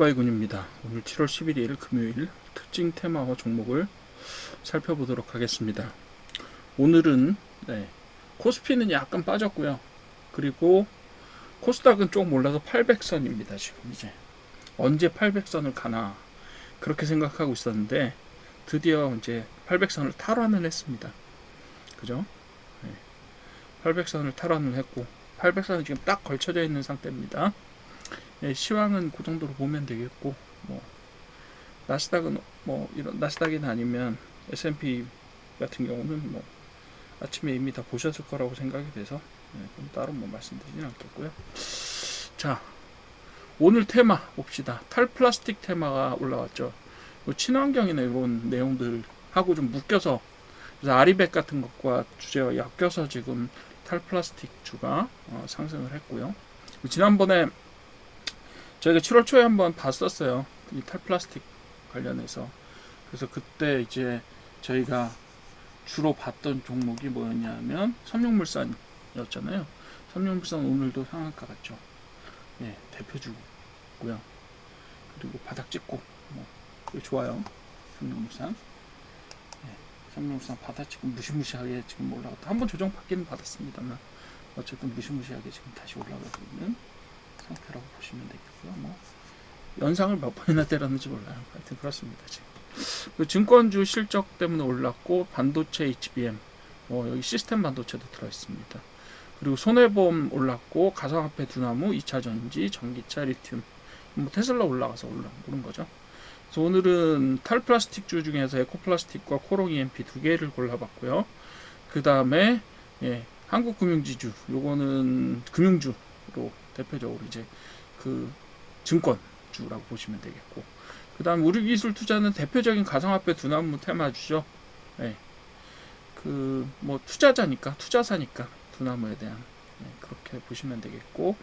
오토바이군입니다. 오늘 7월 11일 금요일 특징 테마와 종목을 살펴보도록 하겠습니다. 오늘은 코스피는 약간 빠졌고요. 그리고 코스닥은 조금 올라서 800선입니다. 지금 이제 언제 800선을 가나 그렇게 생각하고 있었는데 드디어 이제 800선을 탈환을 했습니다. 그죠? 800선을 탈환을 했고 800선은 지금 딱 걸쳐져 있는 상태입니다. 시황은 그 정도로 보면 되겠고, 나스닥은 이런 나스닥이나 아니면 S&P 같은 경우는 아침에 이미 다 보셨을 거라고 생각이 돼서 그럼 따로 말씀드리진 않겠고요. 자, 오늘 테마 봅시다. 탈플라스틱 테마가 올라왔죠. 친환경이나 이런 내용들하고 좀 묶여서, 그래서 아리백 같은 것과 주제가 엮여서 지금 탈플라스틱 주가 상승을 했고요. 지난번에 저희가 7월 초에 한번 봤었어요. 이 탈플라스틱 관련해서. 그래서 그때 이제 저희가 주로 봤던 종목이 뭐였냐면 삼육물산이었잖아요. 삼육물산 오늘도 상한가 같죠. 대표주고요. 그리고 바닥 찍고 좋아요. 삼육물산. 삼육물산 바닥 찍고 무시무시하게 지금 올라갔다. 한번 조정 받기는 받았습니다만 어쨌든 무시무시하게 지금 다시 올라가고 있는 상태라고 보시면 되겠고요. 연상을 몇 번이나 때렸는지 몰라요. 하여튼 그렇습니다. 지금 그 증권주 실적 때문에 올랐고, 반도체 HBM, 여기 시스템 반도체도 들어있습니다. 그리고 손해보험 올랐고, 가상화폐 두나무, 2차전지, 전기차, 리튬, 테슬라 올라가서 오른 거죠. 그래서 오늘은 탈플라스틱주 중에서 에코플라스틱과 코롱 EMP 두 개를 골라봤고요. 그 다음에 한국금융지주, 요거는 금융주로 대표적으로 이제 그 증권주라고 보시면 되겠고, 그 다음 우리기술투자는 대표적인 가상화폐 두나무 테마주죠. 투자자니까, 투자사니까 두나무에 대한 그렇게 보시면 되겠고,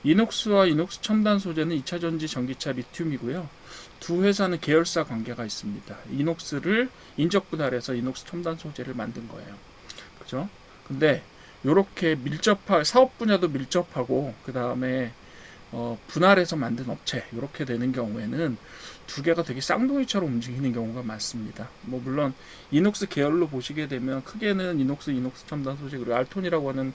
이녹스와 이녹스 첨단 소재는 2차전지, 전기차, 리튬이고요. 두 회사는 계열사 관계가 있습니다. 이녹스를 인적 분할해서 이녹스 첨단 소재를 만든 거예요. 그죠? 근데 요렇게 사업 분야도 밀접하고, 그 다음에 분할해서 만든 업체, 이렇게 되는 경우에는 두 개가 되게 쌍둥이처럼 움직이는 경우가 많습니다. 물론 이녹스 계열로 보시게 되면 크게는 이녹스 첨단 소재, 그리고 알톤이라고 하는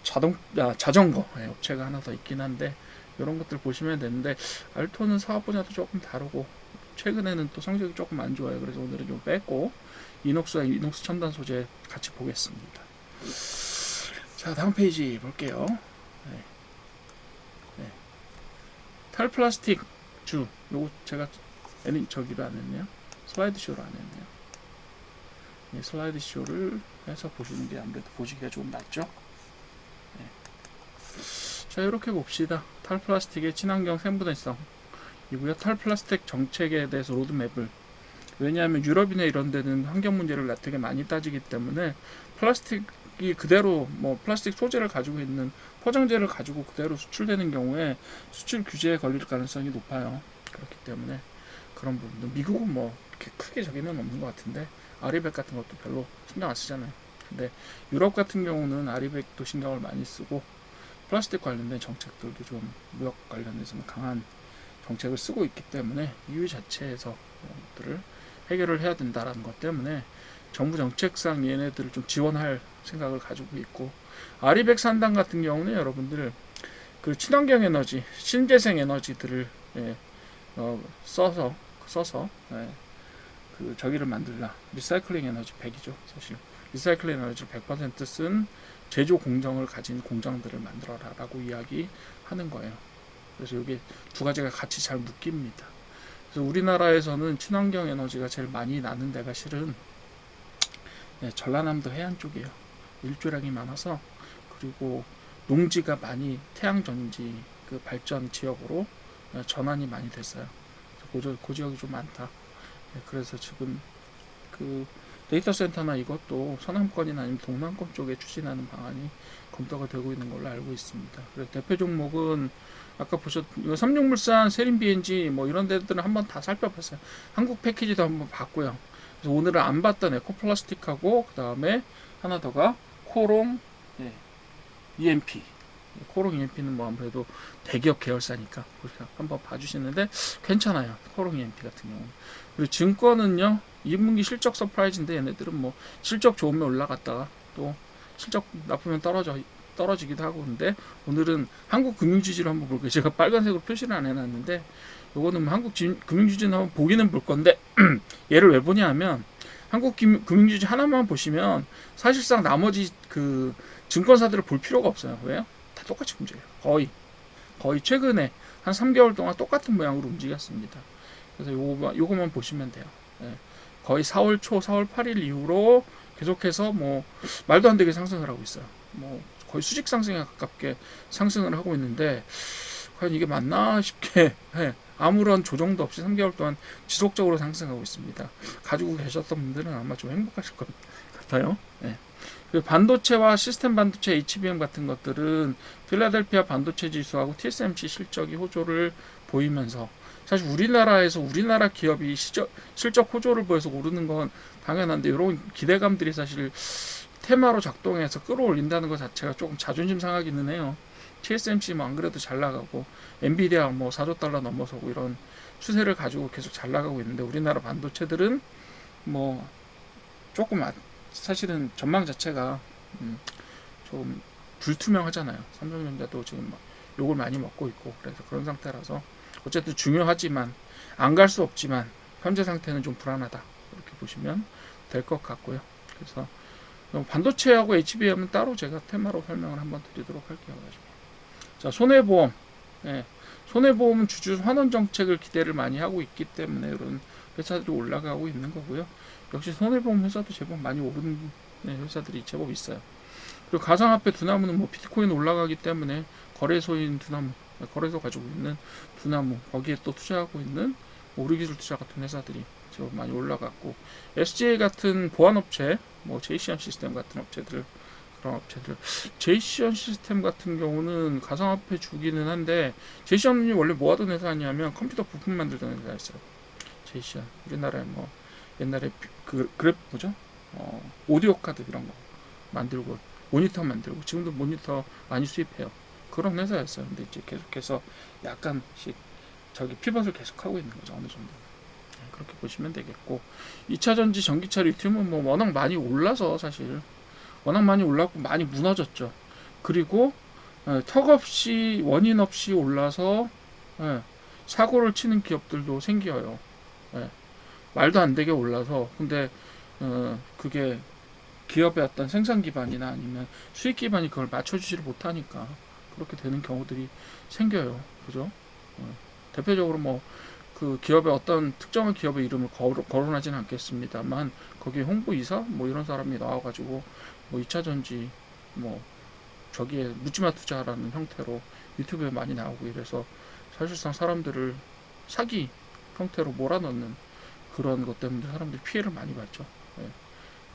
자전거 업체가 하나 더 있긴 한데, 이런 것들 보시면 되는데, 알톤은 사업 분야도 조금 다르고 최근에는 또 성적이 조금 안 좋아요. 그래서 오늘은 좀 뺐고 이녹스와 이녹스 첨단 소재 같이 보겠습니다. 자, 다음 페이지 볼게요. 탈플라스틱 주, 요거 제가 저기로 안 했네요. 슬라이드 쇼로 안 했네요. 슬라이드 쇼를 해서 보시는 게 아무래도 보시기가 좀 낫죠. 자, 이렇게 봅시다. 탈플라스틱의 친환경 생분해성 이고요. 탈플라스틱 정책에 대해서 로드맵을, 왜냐하면 유럽이나 이런 데는 환경 문제를 되게 많이 따지기 때문에 플라스틱이 그대로 플라스틱 소재를 가지고 있는 포장재를 가지고 그대로 수출되는 경우에 수출 규제에 걸릴 가능성이 높아요. 그렇기 때문에 그런 부분도 미국은 이렇게 크게 저기는 없는 것 같은데, 아리백 같은 것도 별로 신경 안 쓰잖아요. 근데 유럽 같은 경우는 아리백도 신경을 많이 쓰고, 플라스틱 관련된 정책들도 좀 무역 관련해서는 강한 정책을 쓰고 있기 때문에 EU 자체에서 것들을 해결을 해야 된다라는 것 때문에 정부 정책상 얘네들을 좀 지원할 생각을 가지고 있고, 아리백 산당 같은 경우는 여러분들 그 친환경 에너지, 신재생 에너지들을 써서 그 저기를 만들라, 리사이클링 에너지 100이죠. 사실 리사이클링 에너지를 100% 쓴 제조 공정을 가진 공장들을 만들어라 라고 이야기하는 거예요. 그래서 여기 두 가지가 같이 잘 묶입니다. 그래서 우리나라에서는 친환경 에너지가 제일 많이 나는 데가 실은 전라남도 해안 쪽이에요. 일조량이 많아서, 그리고 농지가 많이 태양전지 그 발전 지역으로 전환이 많이 됐어요. 그 지역이 좀 많다. 그래서 지금 그 데이터 센터나 이것도 서남권이나 아니면 동남권 쪽에 추진하는 방안이 검토가 되고 있는 걸로 알고 있습니다. 그래서 대표 종목은 아까 삼육물산, 세림 BNG 이런 데들은 한번 다 살펴봤어요. 한국 패키지도 한번 봤고요. 그래서 오늘은 안 봤던 에코플라스틱하고, 그 다음에 하나 더가 코롱 EMP 코롱 EMP는 뭐 아무래도 대기업 계열사니까 한번 봐주시는데 괜찮아요. 코롱 EMP 같은 경우는. 그리고 증권은요, 2분기 실적 서프라이즈인데 얘네들은 뭐 실적 좋으면 올라갔다가 또 실적 나쁘면 떨어지기도 하고. 근데 오늘은 한국 금융지주를 한번 볼게요. 제가 빨간색으로 표시를 안 해놨는데 요거는 한국 금융지주는 한번 보기는 볼 건데 얘를 왜 보냐 하면 한국 금융지주 하나만 보시면 사실상 나머지 그 증권사들을 볼 필요가 없어요. 왜요? 다 똑같이 움직여요. 거의 최근에 한 3개월 동안 똑같은 모양으로 움직였습니다. 그래서 요거만 보시면 돼요. 예. 거의 4월 초, 4월 8일 이후로 계속해서 뭐 말도 안 되게 상승을 하고 있어요. 뭐 거의 수직 상승에 가깝게 상승을 하고 있는데 과연 이게 맞나 싶게 예. 아무런 조정도 없이 3개월 동안 지속적으로 상승하고 있습니다. 가지고 계셨던 분들은 아마 좀 행복하실 것 같아요. 예. 그리고 반도체와 시스템 반도체 HBM 같은 것들은 필라델피아 반도체 지수하고 TSMC 실적이 호조를 보이면서 사실 우리나라에서 우리나라 기업이 실적 호조를 보여서 오르는 건 당연한데 이런 기대감들이 사실 테마로 작동해서 끌어올린다는 것 자체가 조금 자존심 상하기는 해요. TSMC 뭐 안 그래도 잘 나가고 엔비디아 뭐 4조 달러 넘어서고 이런 추세를 가지고 계속 잘 나가고 있는데 우리나라 반도체들은 뭐 조금 사실은 전망 자체가 좀 불투명하잖아요. 삼성전자도 지금 막 욕을 많이 먹고 있고 그래서 그런 상태라서 어쨌든 중요하지만 안 갈 수 없지만 현재 상태는 좀 불안하다 이렇게 보시면 될 것 같고요. 그래서 반도체하고 HBM은 따로 제가 테마로 설명을 한번 드리도록 할게요. 자, 손해보험. 예. 손해보험은 주주 환원 정책을 기대를 많이 하고 있기 때문에 이런 회사들이 올라가고 있는 거고요. 역시 손해보험 회사도 제법 많이 오른 회사들이 제법 있어요. 그리고 가상화폐 두나무는 뭐 비트코인 올라가기 때문에 거래소인 두나무, 거래소 가지고 있는 두나무, 거기에 또 투자하고 있는 오르기술 투자 같은 회사들이 제법 많이 올라갔고, SGA 같은 보안업체, 뭐 제이시안 시스템 같은 업체들, 그런 업체들, 제이시안 시스템 같은 경우는 가상화폐 주기는 한데, 제이시안이 원래 뭐 하던 회사냐면 컴퓨터 부품 만들던 회사였어요. 제이시안. 우리나라에 뭐 옛날에 뭐죠? 오디오 카드 이런 거 만들고 모니터 만들고 지금도 모니터 많이 수입해요. 그런 회사였어요. 근데 이제 계속해서 약간씩 저기 피벗을 계속하고 있는 거죠. 어느 정도. 그렇게 보시면 되겠고, 2차전지 전기차 리튬은 뭐 워낙 많이 올라서 사실 워낙 많이 올랐고 많이 무너졌죠. 그리고 턱없이 원인 없이 올라서 사고를 치는 기업들도 생겨요. 말도 안 되게 올라서. 근데 그게 기업의 어떤 생산 기반이나 아니면 수익 기반이 그걸 맞춰주지를 못하니까 그렇게 되는 경우들이 생겨요. 그죠? 대표적으로 뭐 그 기업의 어떤 특정한 기업의 이름을 거론하지는 않겠습니다만 거기에 홍보이사 뭐 이런 사람이 나와가지고 뭐 2차전지 뭐 저기에 묻지마 투자라는 형태로 유튜브에 많이 나오고 이래서 사실상 사람들을 사기 형태로 몰아넣는 그런 것 때문에 사람들이 피해를 많이 봤죠.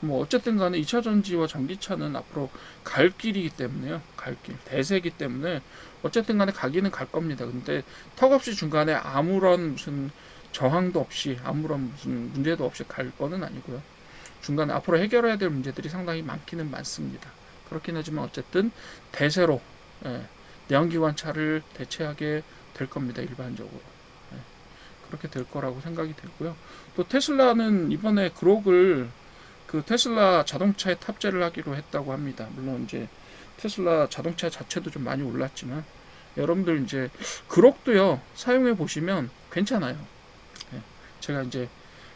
뭐 어쨌든 간에 2차 전지와 전기차는 앞으로 갈 길이기 때문에요. 갈 길, 대세이기 때문에 어쨌든 간에 가기는 갈 겁니다. 근데 턱없이 중간에 아무런 무슨 저항도 없이 아무런 무슨 문제도 없이 갈 거는 아니고요. 중간에 앞으로 해결해야 될 문제들이 상당히 많기는 많습니다. 그렇긴 하지만 어쨌든 대세로 내연기관차를 대체하게 될 겁니다. 일반적으로. 그렇게 될 거라고 생각이 되고요. 또 테슬라는 이번에 그록을 그 테슬라 자동차에 탑재를 하기로 했다고 합니다. 물론 이제 테슬라 자동차 자체도 좀 많이 올랐지만 여러분들 이제 그록도요 사용해 보시면 괜찮아요. 제가 이제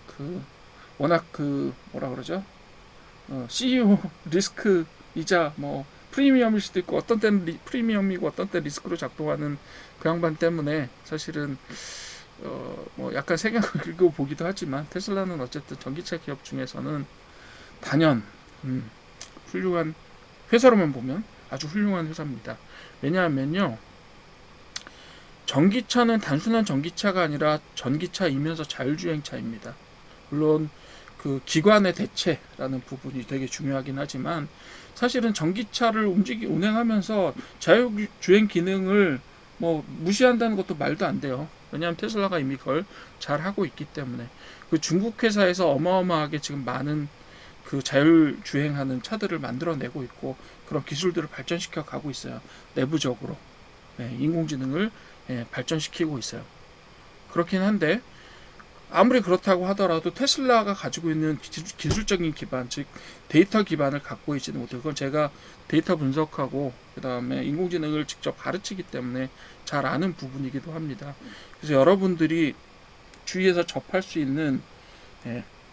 그 워낙 그 뭐라 그러죠? CEO 리스크이자 뭐 프리미엄일 수도 있고 어떤 때는 프리미엄이고 어떤 때 리스크로 작동하는 그 양반 때문에 사실은 뭐 약간 생각을 긁고 보기도 하지만 테슬라는 어쨌든 전기차 기업 중에서는 단연 훌륭한 회사로만 보면 아주 훌륭한 회사입니다. 왜냐하면요, 전기차는 단순한 전기차가 아니라 전기차이면서 자율주행차입니다. 물론 그 기관의 대체라는 부분이 되게 중요하긴 하지만 사실은 전기차를 운행하면서 자율주행 기능을 뭐 무시한다는 것도 말도 안 돼요. 왜냐하면 테슬라가 이미 그걸 잘 하고 있기 때문에. 그 중국 회사에서 어마어마하게 지금 많은 그 자율 주행하는 차들을 만들어내고 있고 그런 기술들을 발전시켜 가고 있어요. 내부적으로 인공지능을 발전시키고 있어요. 그렇긴 한데 아무리 그렇다고 하더라도 테슬라가 가지고 있는 기술적인 기반, 즉 데이터 기반을 갖고 있지는 못해요. 그건 제가 데이터 분석하고 그 다음에 인공지능을 직접 가르치기 때문에 잘 아는 부분이기도 합니다. 그래서 여러분들이 주위에서 접할 수 있는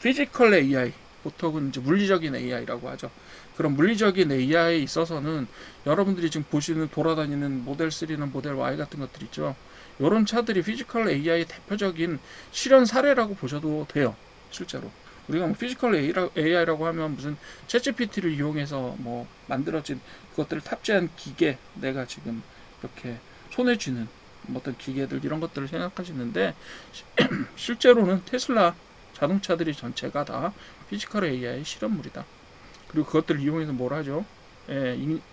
피지컬 AI, 보통은 이제 물리적인 AI라고 하죠. 그런 물리적인 AI에 있어서는 여러분들이 지금 보시는 돌아다니는 모델 3나 모델 Y 같은 것들 있죠. 이런 차들이 피지컬 AI의 대표적인 실현 사례라고 보셔도 돼요. 실제로 우리가 뭐 피지컬 AI라고 하면 무슨 챗GPT를 이용해서 뭐 만들어진 그것들을 탑재한 기계, 내가 지금 이렇게 손에 쥐는 어떤 기계들 이런 것들을 생각하시는데 실제로는 테슬라 자동차들이 전체가 다 피지컬 AI 실험물이다. 그리고 그것들을 이용해서 뭘 하죠?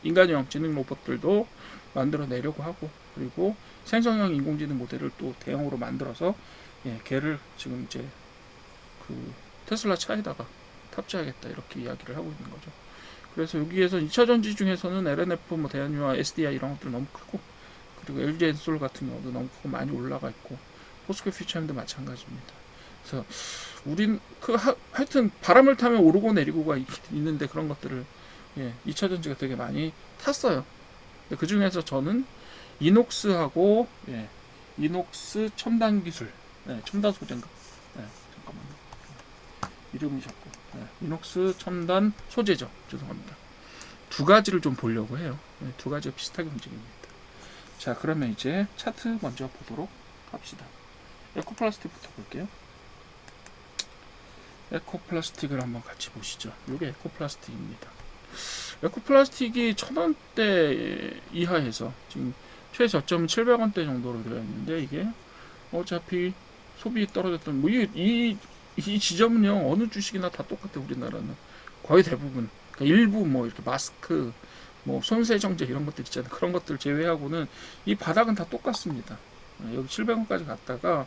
인간형 지능 로봇들도 만들어내려고 하고, 그리고 생성형 인공지능 모델을 또 대형으로 만들어서 걔를 지금 이제 그 테슬라 차에다가 탑재하겠다 이렇게 이야기를 하고 있는 거죠. 그래서 여기에서 2차 전지 중에서는 LNF, 뭐 대한유화, SDI 이런 것들 너무 크고, 그리고 LG 엔솔 같은 경우도 너무 크고 많이 올라가 있고, 포스코 퓨처엠도 마찬가지입니다. 그래서 우린 하여튼 바람을 타면 오르고 내리고가 있는데 그런 것들을 2차 전지가 되게 많이 탔어요. 그 중에서 저는 이녹스하고 이녹스 첨단 기술, 첨단 소재인가? 잠깐만요. 이름이 자꾸 이녹스 첨단 소재죠. 죄송합니다. 두 가지를 좀 보려고 해요. 두 가지가 비슷하게 움직입니다. 자, 그러면 이제 차트 먼저 보도록 합시다. 에코플라스틱부터 볼게요. 에코플라스틱을 한번 같이 보시죠. 이게 에코플라스틱입니다. 에코플라스틱이 1000원대 이하에서 지금 최저점 700원대 정도로 되어 있는데, 이게 어차피 소비 떨어졌던 뭐 이 지점은요 어느 주식이나 다 똑같아. 우리나라는 거의 대부분, 그러니까 일부 뭐 이렇게 마스크, 뭐 손세정제 이런 것들 있잖아요. 그런 것들 제외하고는 이 바닥은 다 똑같습니다. 여기 700원까지 갔다가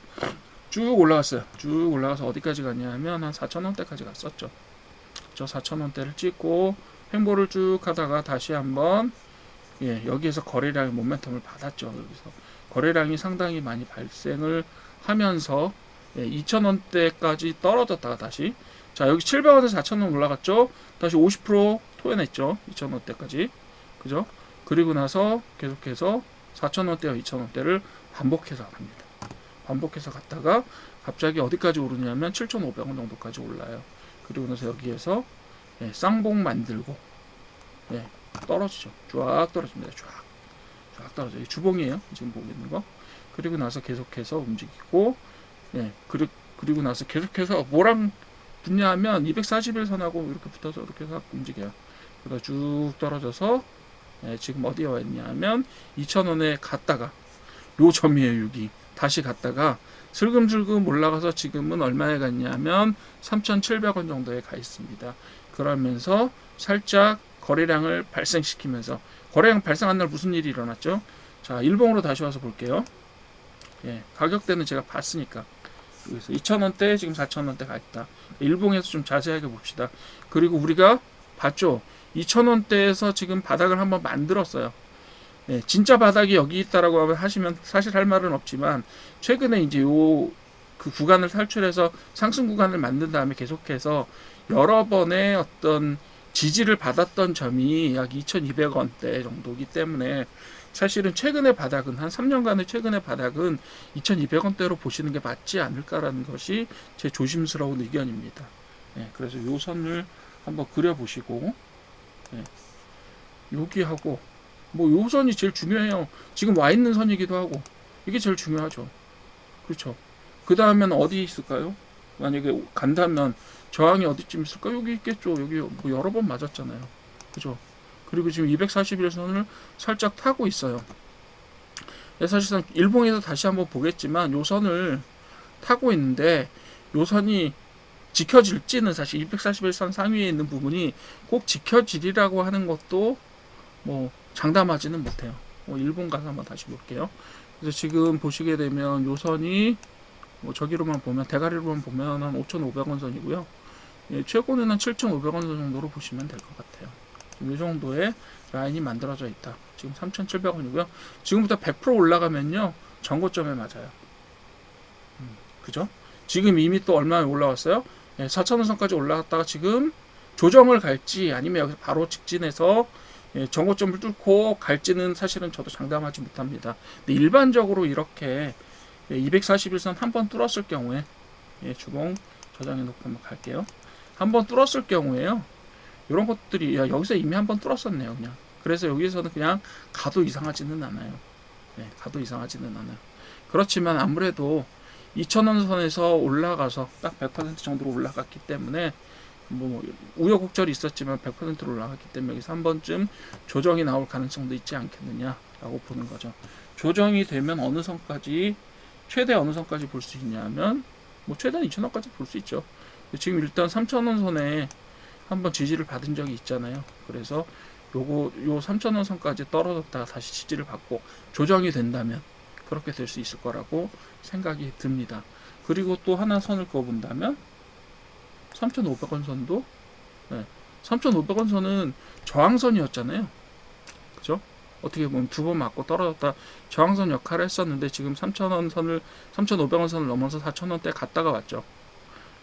쭉 올라갔어요. 쭉 올라가서 어디까지 갔냐면 한 4,000원대까지 갔었죠. 저 4,000원대를 찍고 횡보를 쭉 하다가 다시 한번 여기에서 거래량의 모멘텀을 받았죠. 여기서 거래량이 상당히 많이 발생을 하면서 2,000원대까지 떨어졌다가 다시, 자 여기 700원에서 4,000원 올라갔죠. 다시 50% 토해냈죠. 2,000원대까지, 그죠? 그리고 나서 계속해서 4,000원대와 2,000원대를 반복해서 갑니다. 반복해서 갔다가 갑자기 어디까지 오르냐면 7,500원 정도까지 올라요. 그리고 나서 여기에서 쌍봉 만들고 떨어지죠. 쫙 떨어집니다. 쫙 떨어져요. 주봉이에요. 지금 보고 있는 거. 그리고 나서 계속해서 움직이고, 그리고 나서 계속해서 뭐랑 붙냐 하면 241선하고 이렇게 붙어서 이렇게 해서 움직여요. 그러다 쭉 떨어져서 지금 어디에 와 있냐면 2,000원에 갔다가 요 점이에요. 여기 다시 갔다가 슬금슬금 올라가서 지금은 얼마에 갔냐면 3,700원 정도에 가 있습니다. 그러면서 살짝 거래량을 발생시키면서, 거래량 발생한 날 무슨 일이 일어났죠? 자, 일봉으로 다시 와서 볼게요. 가격대는 제가 봤으니까. 그래서 2,000원대 지금 4,000원대 가 있다. 일봉에서 좀 자세하게 봅시다. 그리고 우리가 봤죠? 2,000원대에서 지금 바닥을 한번 만들었어요. 진짜 바닥이 여기 있다라고 하시면 사실 할 말은 없지만, 최근에 이제 그 구간을 탈출해서 상승 구간을 만든 다음에 계속해서 여러 번의 어떤 지지를 받았던 점이 약 2,200원대 정도이기 때문에 사실은 최근의 바닥은, 한 3년간의 최근의 바닥은 2,200원대로 보시는 게 맞지 않을까라는 것이 제 조심스러운 의견입니다. 그래서 요 선을 한번 그려보시고, 여기하고 뭐 요 선이 제일 중요해요. 지금 와 있는 선이기도 하고 이게 제일 중요하죠. 그렇죠. 그 다음에는 어디 있을까요? 만약에 간다면 저항이 어디쯤 있을까? 여기 있겠죠. 여기 뭐 여러 번 맞았잖아요. 그죠? 그리고 지금 241선을 살짝 타고 있어요. 사실상 일봉에서 다시 한번 보겠지만 요 선을 타고 있는데, 요 선이 지켜질지는 사실 241선 상위에 있는 부분이 꼭 지켜지리라고 하는 것도 뭐 장담하지는 못해요. 일본 가서 한번 다시 볼게요. 그래서 지금 보시게 되면 요 선이 뭐 저기로만 보면, 대가리로만 보면 한 5,500원 선이고요. 예, 최고는 7,500원 정도로 보시면 될 것 같아요. 이 정도의 라인이 만들어져 있다. 지금 3,700원이고요. 지금부터 100% 올라가면요, 전고점에 맞아요. 그죠? 지금 이미 또 얼마나 올라왔어요? 예, 4,000원 선까지 올라갔다가 지금 조정을 갈지 아니면 여기서 바로 직진해서 예, 전고점을 뚫고 갈지는 사실은 저도 장담하지 못합니다. 근데 일반적으로 이렇게 241선 한번 뚫었을 경우에 예, 주봉 저장해 놓고 한번 갈게요. 한번 뚫었을 경우에요. 이런 것들이 야, 여기서 이미 한번 뚫었었네요. 그냥. 그래서 여기서는 그냥 가도 이상하지는 않아요. 예, 가도 이상하지는 않아요. 그렇지만 아무래도 2,000원 선에서 올라가서 딱 100% 정도로 올라갔기 때문에 뭐 우여곡절이 있었지만 100%로 올라갔기 때문에 여기서 한 번쯤 조정이 나올 가능성도 있지 않겠느냐라고 보는 거죠. 조정이 되면 어느 선까지 최대 어느 선까지 볼 수 있냐면 뭐 최대는 2,000원까지 볼 수 있죠. 지금 일단 3,000원 선에 한번 지지를 받은 적이 있잖아요. 그래서 요 3,000원 선까지 떨어졌다가 다시 지지를 받고 조정이 된다면 그렇게 될 수 있을 거라고 생각이 듭니다. 그리고 또 하나 선을 그어본다면 3,500원 선도 3,500원 선은 저항선이었잖아요. 그죠? 어떻게 보면 두 번 맞고 떨어졌다 저항선 역할을 했었는데 지금 3,000원 선을 3,500원 선을 넘어서 4,000원대 갔다가 왔죠.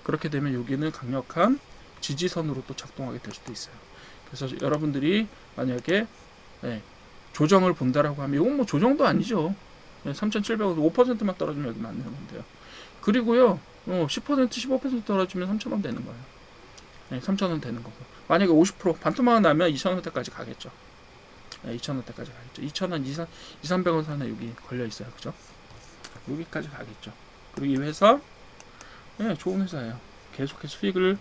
그렇게 되면 여기는 강력한 지지선으로 또 작동하게 될 수도 있어요. 그래서 여러분들이 만약에 조정을 본다라고 하면 이건 뭐 조정도 아니죠. 3,700원 5%만 떨어지면 여기 맞는 건데요. 그리고요 10% 15% 떨어지면 3,000원 되는 거예요. 3,000원 되는 거고 만약에 50% 반토막이 나면 2,000원대까지 가겠죠. 2,000원대까지 가겠죠. 2,000원 2,300원 선에 여기 걸려 있어요. 그죠? 여기까지 가겠죠. 그리고 이 회사 좋은 회사예요. 계속해서 수익을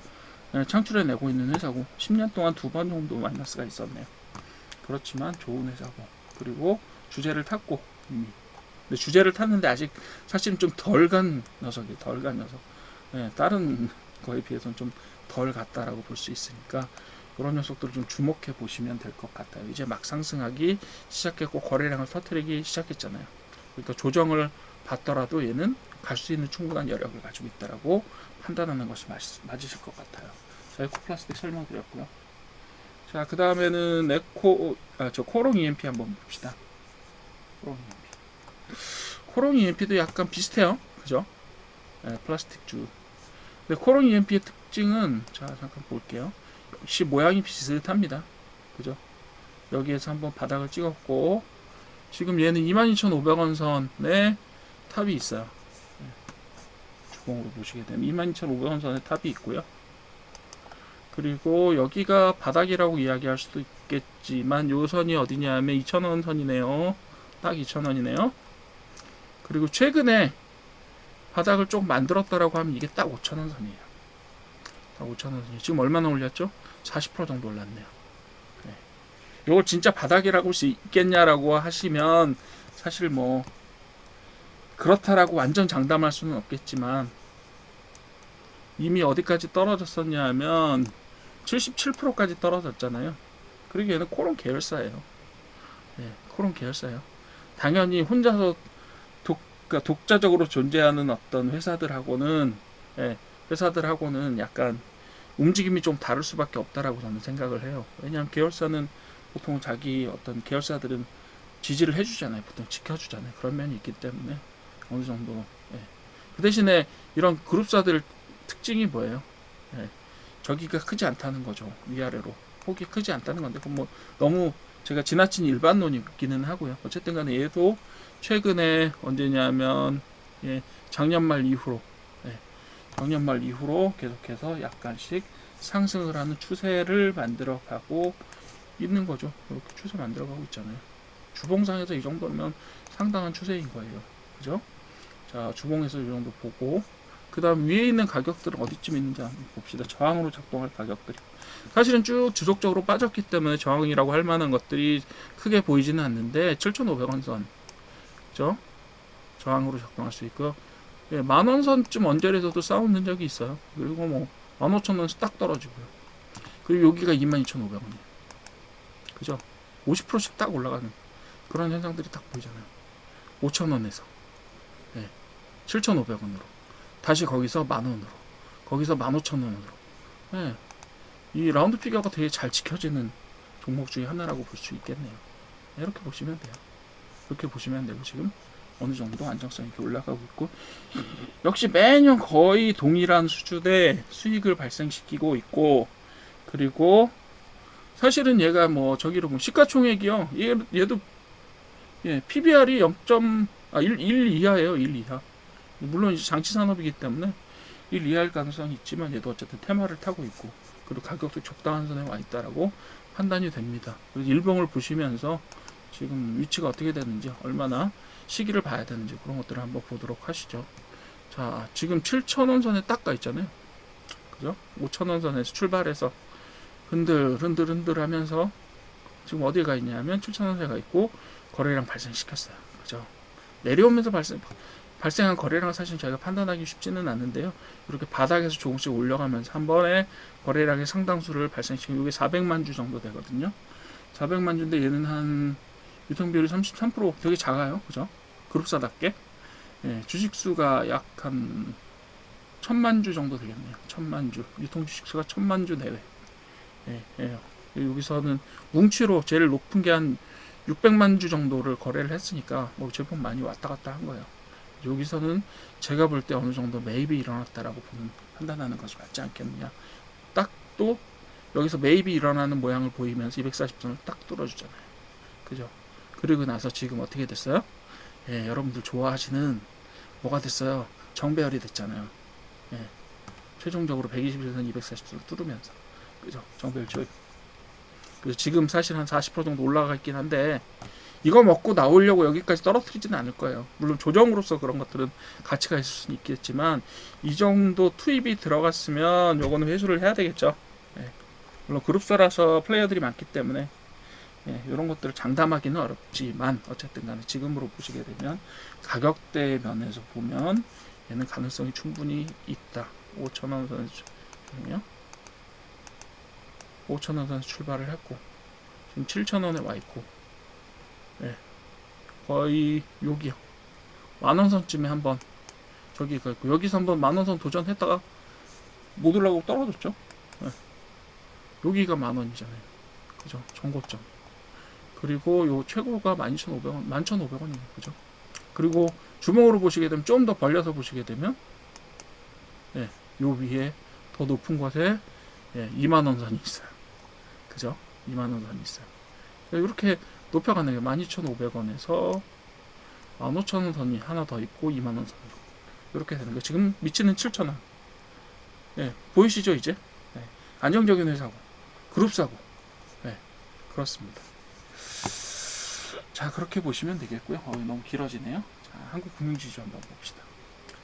창출해내고 있는 회사고 10년 동안 2번 정도 마이너스가 있었네요. 그렇지만 좋은 회사고 그리고 주제를 탔고 이미 근데 주제를 탔는데 아직 사실은 좀 덜 간 녀석이 덜 간 녀석 다른 거에 비해서는 좀 덜 갔다라고 볼 수 있으니까 그런 녀석들을 좀 주목해 보시면 될 것 같아요. 이제 막 상승하기 시작했고 거래량을 터뜨리기 시작했잖아요. 그러니까 조정을 받더라도 얘는 갈 수 있는 충분한 여력을 가지고 있다라고 판단하는 것이 맞으실 것 같아요. 자, 에코플라스틱 설명드렸고요. 자, 그 다음에는 코롱 EMP 한번 봅시다. 코롱 EMP도 약간 비슷해요. 그죠? 플라스틱주. 근데 코롱 EMP의 특징은 자, 잠깐 볼게요. 역시 모양이 비슷합니다. 그죠? 여기에서 한번 바닥을 찍었고 지금 얘는 22,500원 선에 탑이 있어요. 주봉으로 보시게 되면 22,500원 선에 탑이 있고요. 그리고 여기가 바닥이라고 이야기할 수도 있겠지만 요 선이 어디냐 하면 2,000원 선이네요. 딱 2,000원이네요. 그리고 최근에 바닥을 좀 만들었다라고 하면 이게 딱 5,000원 선이에요. 딱 5,000원 선이에요. 지금 얼마나 올렸죠? 40% 정도 올랐네요. 이걸 진짜 바닥이라고 할 수 있겠냐라고 하시면 사실 뭐 그렇다라고 완전 장담할 수는 없겠지만 이미 어디까지 떨어졌었냐 하면 77%까지 떨어졌잖아요. 그리고 얘는 코론 계열사예요. 코론 계열사예요. 당연히 혼자서 그러니까 독자적으로 존재하는 어떤 회사들하고는 약간 움직임이 좀 다를 수밖에 없다라고 저는 생각을 해요. 왜냐하면 계열사는 보통 자기 어떤 계열사들은 지지를 해주잖아요. 보통 지켜주잖아요. 그런 면이 있기 때문에 어느 정도. 그 대신에 이런 그룹사들 특징이 뭐예요? 저기가 크지 않다는 거죠. 위아래로 폭이 크지 않다는 건데 그건 뭐 너무 제가 지나친 일반론이기는 하고요. 어쨌든 간에 얘도 최근에 언제냐면 작년 말 이후로 계속해서 약간씩 상승을 하는 추세를 만들어가고 있는 거죠. 이렇게 추세 만들어가고 있잖아요. 주봉상에서 이 정도면 상당한 추세인 거예요. 그죠? 자, 주봉에서 이 정도 보고 그 다음 위에 있는 가격들은 어디쯤 있는지 한번 봅시다. 저항으로 작동할 가격들이 사실은 쭉 지속적으로 빠졌기 때문에 저항이라고 할 만한 것들이 크게 보이지는 않는데 7,500원 선 그죠? 저항으로 작동할 수 있고요. 만원 선쯤 언저리에서도 싸우는 적이 있어요. 그리고 뭐 15,000원에서 딱 떨어지고요. 그리고 여기가 22,500원이에요. 그죠? 50%씩 딱 올라가는 그런 현상들이 딱 보이잖아요. 5,000원에서 7,500원으로 다시 거기서 만원으로 거기서 15,000원으로 예, 이 라운드 피겨가 되게 잘 지켜지는 종목 중에 하나라고 볼 수 있겠네요. 이렇게 보시면 돼요. 이렇게 보시면 되고 지금 어느 정도 안정성이 이렇게 올라가고 있고 역시 매년 거의 동일한 수준의 수익을 발생시키고 있고 그리고 사실은 얘가 뭐 저기로 보면 시가총액이요. 얘도 예, PBR이 1 이하예요. 1 이하. 물론 이제 장치 산업이기 때문에 1 이하일 가능성이 있지만 얘도 어쨌든 테마를 타고 있고 그리고 가격도 적당한 선에 와 있다라고 판단이 됩니다. 그래서 일봉을 보시면서 지금 위치가 어떻게 되는지 얼마나 시기를 봐야 되는지 그런 것들을 한번 보도록 하시죠. 자, 지금 7,000원 선에 딱 가 있잖아요. 그죠? 5,000원 선에서 출발해서 흔들 하면서 지금 어디에 가 있냐면 7,000원 선에 가 있고 거래량 발생시켰어요. 그죠? 내려오면서 발생한 거래량을 사실 저희가 판단하기 쉽지는 않는데요. 이렇게 바닥에서 조금씩 올려가면서 한 번에 거래량의 상당수를 발생시키고 이게 400만 주 정도 되거든요. 400만 주인데 얘는 한 유통 비율이 33% 되게 작아요. 그죠? 그룹사답게. 예, 주식수가 약 한 1000만 주 정도 되겠네요. 1000만 주. 유통 주식수가 1000만 주 내외. 예, 예. 여기서는 뭉치로 제일 높은 게 한 600만 주 정도를 거래를 했으니까 뭐 제법 많이 왔다 갔다 한 거예요. 여기서는 제가 볼 때 어느 정도 매입이 일어났다라고 판단하는 것이 맞지 않겠느냐. 딱 또 여기서 매입이 일어나는 모양을 보이면서 240선을 딱 뚫어주잖아요. 그죠? 그리고 나서 지금 어떻게 됐어요? 예, 여러분들 좋아하시는 뭐가 됐어요? 정배열이 됐잖아요. 예, 최종적으로 121선 240선을 뚫으면서 그죠? 정배열 조입. 그래서 지금 사실 한 40% 정도 올라가 있긴 한데 이거 먹고 나오려고 여기까지 떨어뜨리지는 않을 거예요. 물론 조정으로서 그런 것들은 가치가 있을 수는 있겠지만 이 정도 투입이 들어갔으면 요거는 회수를 해야 되겠죠. 예. 물론 그룹사라서 플레이어들이 많기 때문에 예, 이런 것들을 장담하기는 어렵지만 어쨌든 간에 지금으로 보시게 되면 가격대 면에서 보면 얘는 가능성이 충분히 있다. 5,000원 선에서 5,000원 선에서 출발을 했고 지금 7,000원에 와 있고 예, 거의 여기요. 만원선쯤에 한번 저기가 있고 여기서 한번 만원선 도전했다가 못 올라가고 떨어졌죠. 예. 여기가 만원이잖아요. 그죠? 전고점. 그리고 요 최고가 12,500원, 11,500원이에요. 그죠? 그리고 주먹으로 보시게 되면 좀 더 벌려서 보시게 되면 예, 요 위에 더 높은 곳에 예, 2만원 선이 있어요. 그죠? 2만원 선이 있어요. 이렇게 높여가는 게 12,500원에서 15,000원 선이 하나 더 있고 2만원 선으로 이렇게 되는 거예요. 지금 위치는 7,000원. 예, 보이시죠 이제? 예, 안정적인 회사고 그룹사고 예, 그렇습니다. 자, 그렇게 보시면 되겠고요. 너무 길어지네요. 자, 한국금융지주 한번 봅시다.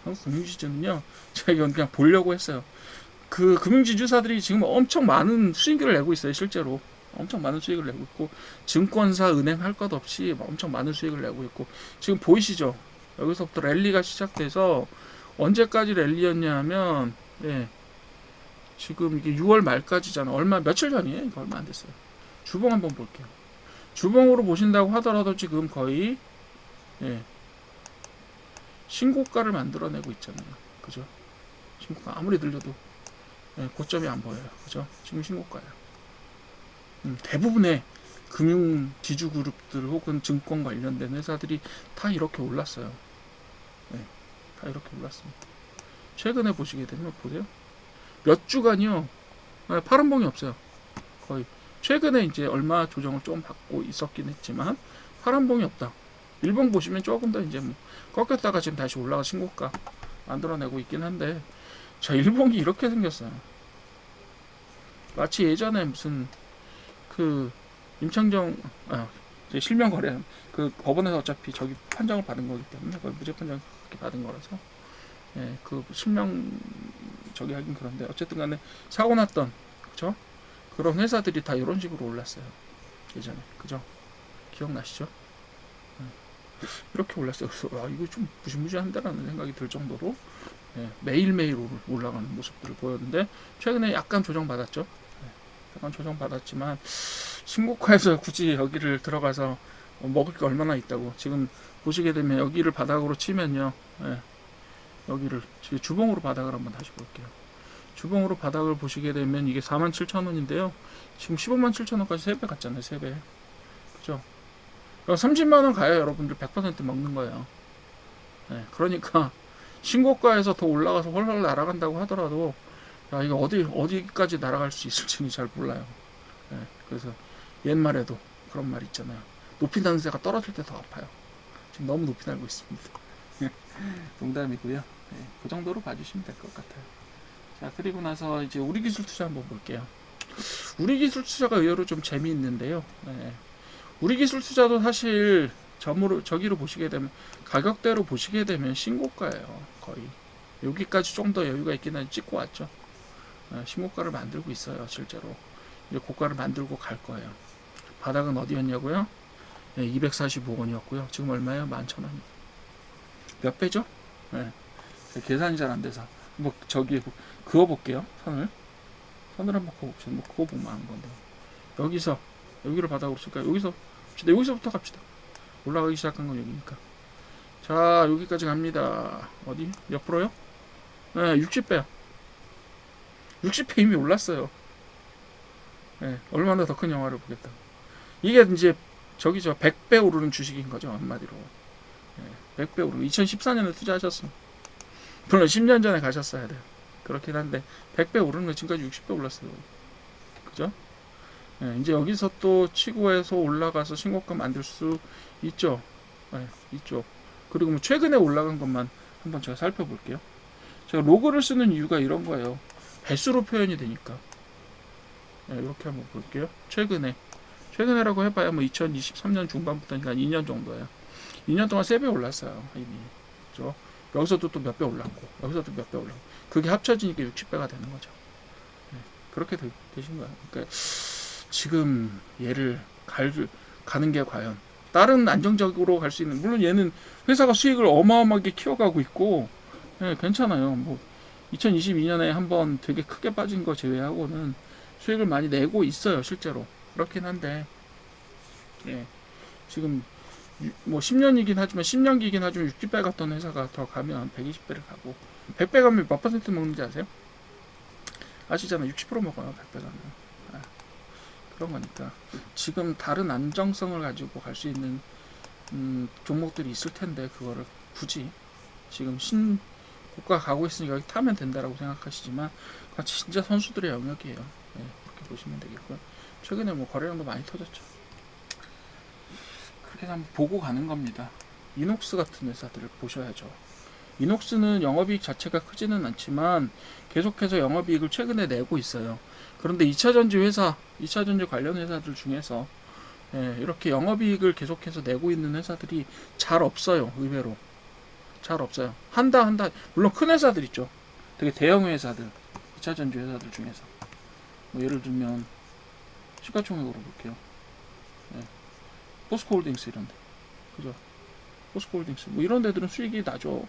한국금융지주는요, 제가 이건 그냥 보려고 했어요. 그 금융지주사들이 지금 엄청 많은 수익을 내고 있어요. 실제로 엄청 많은 수익을 내고 있고 증권사, 은행 할 것 없이 엄청 많은 수익을 내고 있고 지금 보이시죠? 여기서부터 랠리가 시작돼서 언제까지 랠리였냐면 예, 지금 이게 6월 말까지잖아. 며칠 전이에요. 이거 얼마 안 됐어요. 주봉 한번 볼게요. 주봉으로 보신다고 하더라도 지금 거의 예, 신고가를 만들어내고 있잖아요. 그죠? 신고가 아무리 늘려도 예, 고점이 안 보여요. 그죠? 지금 신고가예요. 대부분의 금융 지주 그룹들 혹은 증권 관련된 회사들이 다 이렇게 올랐어요. 네, 다 이렇게 올랐습니다. 최근에 보시게 되면 보세요. 몇 주간이요. 네, 파란봉이 없어요. 거의 최근에 이제 얼마 조정을 좀 받고 있었긴 했지만 파란봉이 없다. 일봉 보시면 조금 더 이제 뭐 꺾였다가 지금 다시 올라가 신고가 만들어내고 있긴 한데 자, 일봉이 이렇게 생겼어요. 마치 예전에 무슨 그 임창정 실명 거래 그 법원에서 어차피 저기 판정을 받은 거기 때문에 무죄 판정 그렇게 받은 거라서 예, 그 실명 저기 하긴 그런데 어쨌든 간에 사고 났던 그죠? 그런 회사들이 다 이런 식으로 올랐어요. 예전에 그죠? 기억나시죠? 이렇게 올랐어요. 그래서 이거 좀 무시무시한다라는 생각이 들 정도로 예, 매일매일 올라가는 모습들을 보였는데 최근에 약간 조정받았죠. 약간 조정받았지만 신고가에서 굳이 여기를 들어가서 먹을 게 얼마나 있다고 지금 보시게 되면 여기를 바닥으로 치면요 예, 여기를 주봉으로 바닥을 한번 다시 볼게요. 주봉으로 바닥을 보시게 되면 이게 47,000원인데요. 지금 157,000원까지 3배 갔잖아요. 3배. 그죠? 30만원 가야 여러분들 100% 먹는 거예요. 네, 그러니까 신고가에서 더 올라가서 훨훨 날아간다고 하더라도 야, 이거 어디까지 날아갈 수 있을지는 잘 몰라요. 네, 그래서 옛말에도 그런 말 있잖아요. 높이 나는 새가 떨어질 때 더 아파요. 지금 너무 높이 날고 있습니다. 농담이고요. 네, 그 정도로 봐주시면 될 것 같아요. 자, 그리고 나서 이제 우리 기술 투자 한번 볼게요. 우리 기술 투자가 의외로 좀 재미있는데요. 네, 우리 기술 투자도 사실 저기로 보시게 되면 가격대로 보시게 되면 신고가예요. 거의 여기까지 좀 더 여유가 있긴 한데 찍고 왔죠. 신고가를 만들고 있어요. 실제로 이제 고가를 만들고 갈 거예요. 바닥은 어디였냐고요? 245원이었고요. 지금 얼마예요? 11,000원. 몇 배죠? 네. 계산이 잘 안 돼서 뭐 저기 그어 볼게요. 선을 한번 그어봅시다. 뭐 그어 보면 아는 건데 여기를 바닥으로 칠까요? 여기서부터 갑시다. 올라가기 시작한 건 여기니까. 자, 여기까지 갑니다. 어디? 몇 프로요? 네, 60배요. 60배 이미 올랐어요. 네, 얼마나 더 큰 영화를 보겠다. 이게 이제 저기죠. 100배 오르는 주식인 거죠. 한마디로. 네, 100배 오르는. 2014년에 투자하셨어. 물론 10년 전에 가셨어야 돼요. 그렇긴 한데 100배 오르는 거 지금까지 60배 올랐어요. 그죠? 네, 이제 여기서 또 치고해서 올라가서 신고가 만들 수 있죠. 네, 있죠. 그리고 뭐 최근에 올라간 것만 한번 제가 살펴볼게요. 제가 로그를 쓰는 이유가 이런 거예요. 배수로 표현이 되니까. 네, 이렇게 한번 볼게요. 최근에라고 해봐야 뭐 2023년 중반부터니까 2년 정도예요. 2년 동안 3배 올랐어요. 이미. 그죠? 여기서도 또 몇 배 올랐고, 여기서도 몇 배 올랐고. 그게 합쳐지니까 60배가 되는 거죠. 네, 그렇게 되신 거예요. 그러니까 지금 얘를 가는 게 과연 다른 안정적으로 갈 수 있는, 물론 얘는 회사가 수익을 어마어마하게 키워가고 있고, 네, 괜찮아요. 뭐 2022년에 한번 되게 크게 빠진 거 제외하고는 수익을 많이 내고 있어요. 실제로 그렇긴 한데, 예, 지금 뭐 10년이긴 하지만 10년기긴 하지만 60배 갔던 회사가 더 가면 120배를 가고, 100배 가면 몇 % 먹는지 아세요? 아시잖아요. 60% 먹어요. 100배 가면. 아, 그런 거니까 지금 다른 안정성을 가지고 갈 수 있는 종목들이 있을 텐데, 그거를 굳이 지금 고가 가고 있으니까 여기 타면 된다라고 생각하시지만 그건 진짜 선수들의 영역이에요. 네, 그렇게 보시면 되겠고요. 최근에 뭐 거래량도 많이 터졌죠. 그렇게 한번 보고 가는 겁니다. 이녹스 같은 회사들을 보셔야죠. 이녹스는 영업이익 자체가 크지는 않지만 계속해서 영업이익을 최근에 내고 있어요. 그런데 2차전지 관련 회사들 중에서 이렇게 영업이익을 계속해서 내고 있는 회사들이 잘 없어요. 의외로 잘 없어요. 한다 물론 큰 회사들 있죠. 되게 대형 회사들, 2차전지 회사들 중에서 뭐 예를 들면 시가총액으로 볼게요. 포스코홀딩스 이런데, 그죠? 포스코홀딩스 뭐 이런 데들은 수익이 나죠.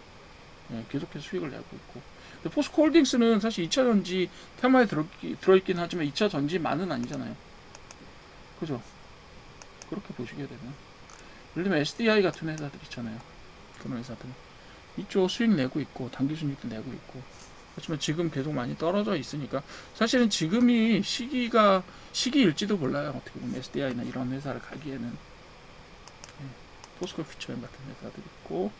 계속해서 수익을 내고 있고. 근데 포스코홀딩스는 사실 2차전지 테마에 들어있긴 하지만 2차전지만은 아니잖아요. 그죠? 그렇게 보시게 되면, 예를 들면 SDI 같은 회사들 있잖아요. 그런 회사들은 이쪽 수익 내고 있고 당기 순이익도 내고 있고, 그렇지만 지금 계속 많이 떨어져 있으니까 사실은 지금이 시기일지도 몰라요. 어떻게 보면 SDI나 이런 회사를 가기에는. 포스코 퓨처엠 같은 회사들 있고,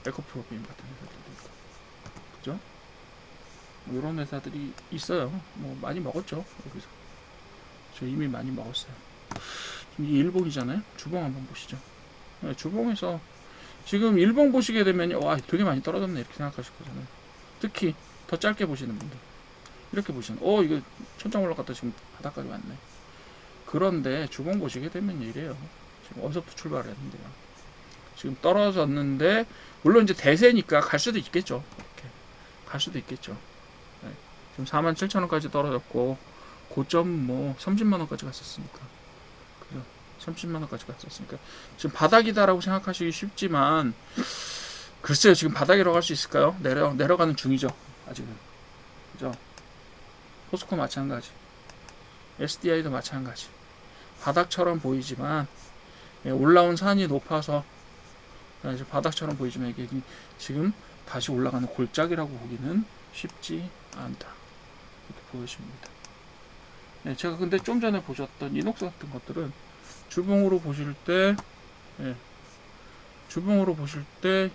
에코프로비움 같은 회사들도 있고, 그죠? 뭐 이런 회사들이 있어요. 뭐 많이 먹었죠. 여기서 저 이미 많이 먹었어요. 지금 이 일봉이잖아요. 주봉 한번 보시죠. 주봉에서 지금 일봉 보시게 되면 와, 되게 많이 떨어졌네 이렇게 생각하실 거잖아요. 특히 더 짧게 보시는 분들 이렇게 보시는, 이거 천장 올라갔다 지금 바닥까지 왔네. 그런데 주봉 보시게 되면 이래요. 지금 어디서부터 출발했는데요. 지금 떨어졌는데, 물론 이제 대세니까 갈 수도 있겠죠. 이렇게 갈 수도 있겠죠. 네. 지금 47,000원까지 떨어졌고, 고점 뭐 30만원까지 갔었으니까, 그죠? 30만원까지 갔었으니까 지금 바닥이다라고 생각하시기 쉽지만, 글쎄요, 지금 바닥이라고 할 수 있을까요? 내려가는 중이죠, 아직은. 그죠? 포스코 마찬가지, SDI도 마찬가지. 바닥처럼 보이지만, 올라온 산이 높아서 바닥처럼 보이지만 이게 지금 다시 올라가는 골짜기라고 보기는 쉽지 않다. 이렇게 보여집니다. 네, 제가 근데 좀 전에 보셨던 이녹스 같은 것들은 주봉으로 보실 때, 예, 주봉으로 보실 때,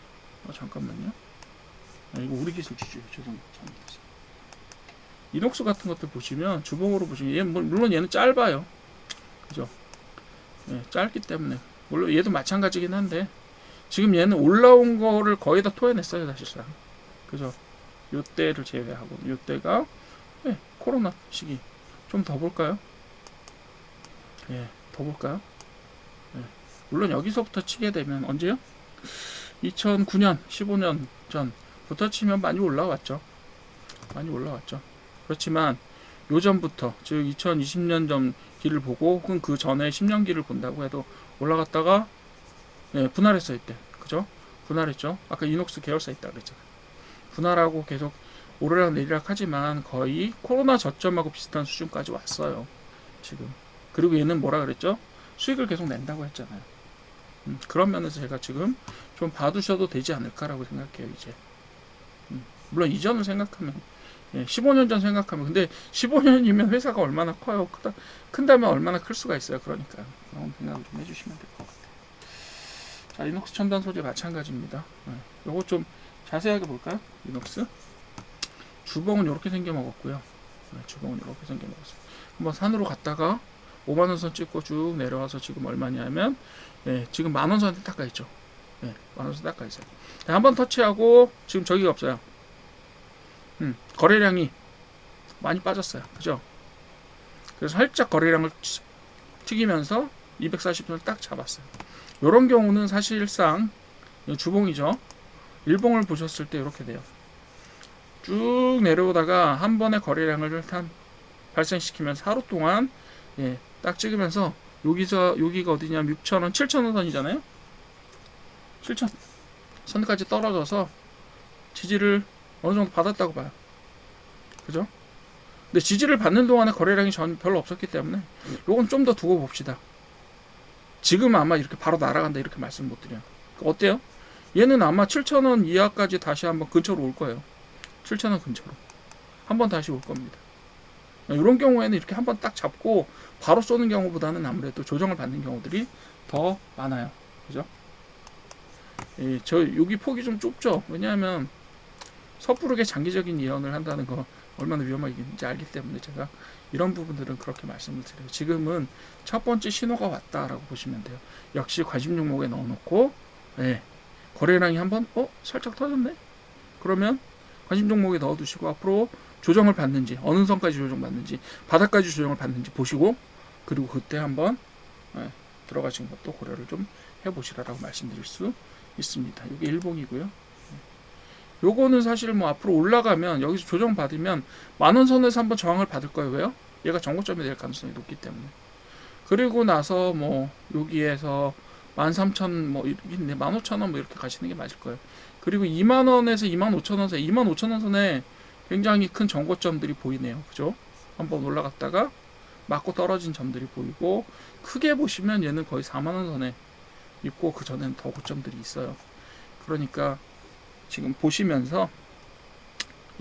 잠깐만요. 이거 우리 기술 지주예요. 죄송합니다. 잘못했어요. 이녹스 같은 것들 보시면 주봉으로 보시면 얘 물론 얘는 짧아요. 그죠? 예, 짧기 때문에 물론 얘도 마찬가지긴 한데 지금 얘는 올라온 거를 거의 다 토해냈어요 사실상. 그죠? 요때를 제외하고 요때가 예, 코로나 시기 좀 더 볼까요? 예, 더 볼까요? 예, 물론 여기서부터 치게 되면 언제요? 2009년 15년 전부터 치면 많이 올라왔죠. 많이 올라왔죠. 그렇지만 요전부터 즉 2020년 전 기를 보고 혹은 그 전에 10년 기를 본다고 해도 올라갔다가 예, 분할했어요 이때. 그죠? 분할했죠. 아까 이녹스 계열사 있다 그랬잖아요. 분할하고 계속 오르락 내리락 하지만 거의 코로나 저점하고 비슷한 수준까지 왔어요. 지금. 그리고 얘는 뭐라 그랬죠? 수익을 계속 낸다고 했잖아요. 그런 면에서 제가 지금 좀 봐두셔도 되지 않을까라고 생각해요 이제. 물론 이전을 생각하면 예, 15년 전 생각하면 근데 15년이면 회사가 얼마나 커요? 큰다면 얼마나 클 수가 있어요. 그러니까 그런 생각을 좀 해주시면 될 것 같아요. 자, 이녹스 첨단 소재 마찬가지입니다. 요거 좀 자세하게 볼까요? 이녹스 주봉은 이렇게 생겨 먹었고요. 주봉은 이렇게 생겨 먹었어요. 한번 산으로 갔다가 5만원 선 찍고 쭉 내려와서 지금 얼마냐면 예, 지금 만원 선에 닦아 있죠. 예, 만원 선 닦아 있어요. 한번 터치하고 지금 저기가 없어요. 거래량이 많이 빠졌어요. 그죠? 그래서 살짝 거래량을 튀기면서 240선을 딱 잡았어요. 이런 경우는 사실상 주봉이죠. 일봉을 보셨을 때 이렇게 돼요. 쭉 내려오다가 한 번에 거래량을 발생시키면서 하루 동안 예, 딱 찍으면서 여기가 어디냐면 6,000원, 7,000원 선이잖아요. 7,000 선까지 떨어져서 지지를 어느 정도 받았다고 봐요. 그죠? 근데 지지를 받는 동안에 거래량이 별로 없었기 때문에 요건 좀 더 두고 봅시다. 지금 아마 이렇게 바로 날아간다 이렇게 말씀 못 드려요. 어때요? 얘는 아마 7,000원 이하까지 다시 한번 근처로 올 거예요. 7,000원 근처로 한번 다시 올 겁니다. 이런 경우에는 이렇게 한번 딱 잡고 바로 쏘는 경우보다는 아무래도 조정을 받는 경우들이 더 많아요. 그죠? 예, 여기 폭이 좀 좁죠. 왜냐하면 섣부르게 장기적인 예언을 한다는 거 얼마나 위험하긴지 알기 때문에 제가 이런 부분들은 그렇게 말씀을 드려요. 지금은 첫 번째 신호가 왔다라고 보시면 돼요. 역시 관심 종목에 넣어놓고 예, 거래량이 한번 살짝 터졌네? 그러면 관심 종목에 넣어두시고 앞으로 조정을 받는지 어느 선까지 조정받는지 바닥까지 조정을 받는지 보시고 그리고 그때 한번 들어가신 것도 고려를 좀 해보시라라고 말씀드릴 수 있습니다. 이게 일봉이고요. 요거는 사실 뭐 앞으로 올라가면 여기서 조정 받으면 만원 선에서 한번 저항을 받을 거예요. 왜요? 얘가 정고점이 될 가능성이 높기 때문에. 그리고 나서 뭐 여기에서 13,000 뭐 있네 15,000원 뭐 이렇게 가시는 게 맞을 거예요. 그리고 2만원에서 25,000원 사이 25,000원 선에 굉장히 큰 정고점들이 보이네요. 그죠? 한번 올라갔다가 맞고 떨어진 점들이 보이고 크게 보시면 얘는 거의 4만원 선에 있고 그 전에는 더 고점들이 있어요. 그러니까 지금 보시면서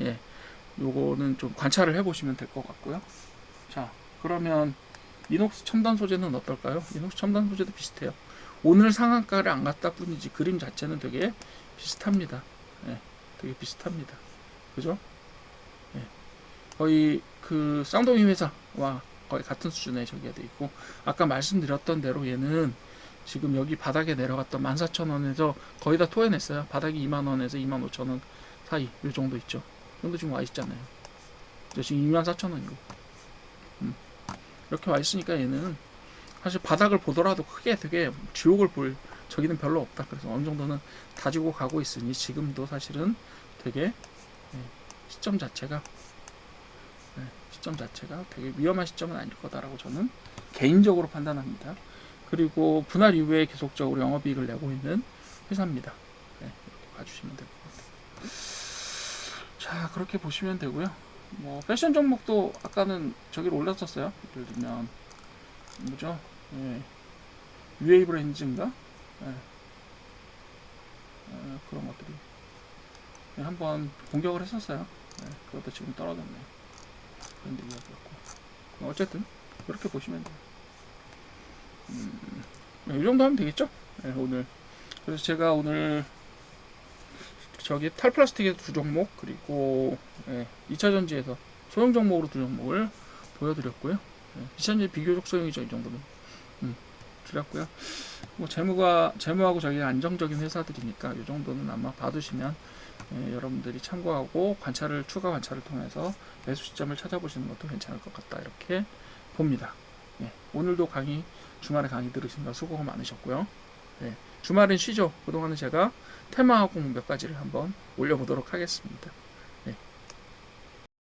예, 요거는 좀 관찰을 해보시면 될 것 같고요. 자, 그러면 이녹스 첨단 소재는 어떨까요? 이녹스 첨단 소재도 비슷해요. 오늘 상한가를 안 갔다 뿐이지 그림 자체는 되게 비슷합니다. 예, 되게 비슷합니다. 그죠? 예, 거의 그 쌍둥이 회사와 거의 같은 수준의 저기가 돼 있고 아까 말씀드렸던 대로 얘는 지금 여기 바닥에 내려갔던 14,000원에서 거의 다 토해냈어요. 바닥이 2만원에서 25,000원 사이 요 정도 있죠. 이 정도 지금 와 있잖아요. 지금 24,000원이고 이렇게 와 있으니까 얘는 사실 바닥을 보더라도 크게 되게 지옥을 볼 저기는 별로 없다. 그래서 어느 정도는 다지고 가고 있으니 지금도 사실은 되게 시점 자체가 되게 위험한 시점은 아닐 거다라고 저는 개인적으로 판단합니다. 그리고 분할 이후에 계속적으로 영업이익을 내고 있는 회사입니다. 이렇게 봐주시면 될 것 같아요. 자, 그렇게 보시면 되고요. 뭐 패션 종목도 아까는 저기로 올렸었어요. 예를 들면 뭐죠? UA 브랜드인가? 그런 것들이 한번 공격을 했었어요. 그것도 지금 떨어졌네요. 그런 이야기였고 어쨌든 그렇게 보시면 돼요. 이 정도 하면 되겠죠? 네, 오늘 그래서 제가 오늘 저기 탈플라스틱에서 두 종목 그리고 2차 전지에서 소형 종목으로 두 종목을 보여드렸고요. 2차 전지 비교적 소형이죠 이 정도면. 드렸고요. 뭐 재무하고 저기 안정적인 회사들이니까 이 정도는 아마 봐두시면 여러분들이 참고하고 추가 관찰을 통해서 매수 시점을 찾아보시는 것도 괜찮을 것 같다 이렇게 봅니다. 오늘도 주말에 강의 들으시느라 수고가 많으셨고요. 주말엔 쉬죠. 그동안은 제가 테마하고 몇 가지를 한번 올려보도록 하겠습니다.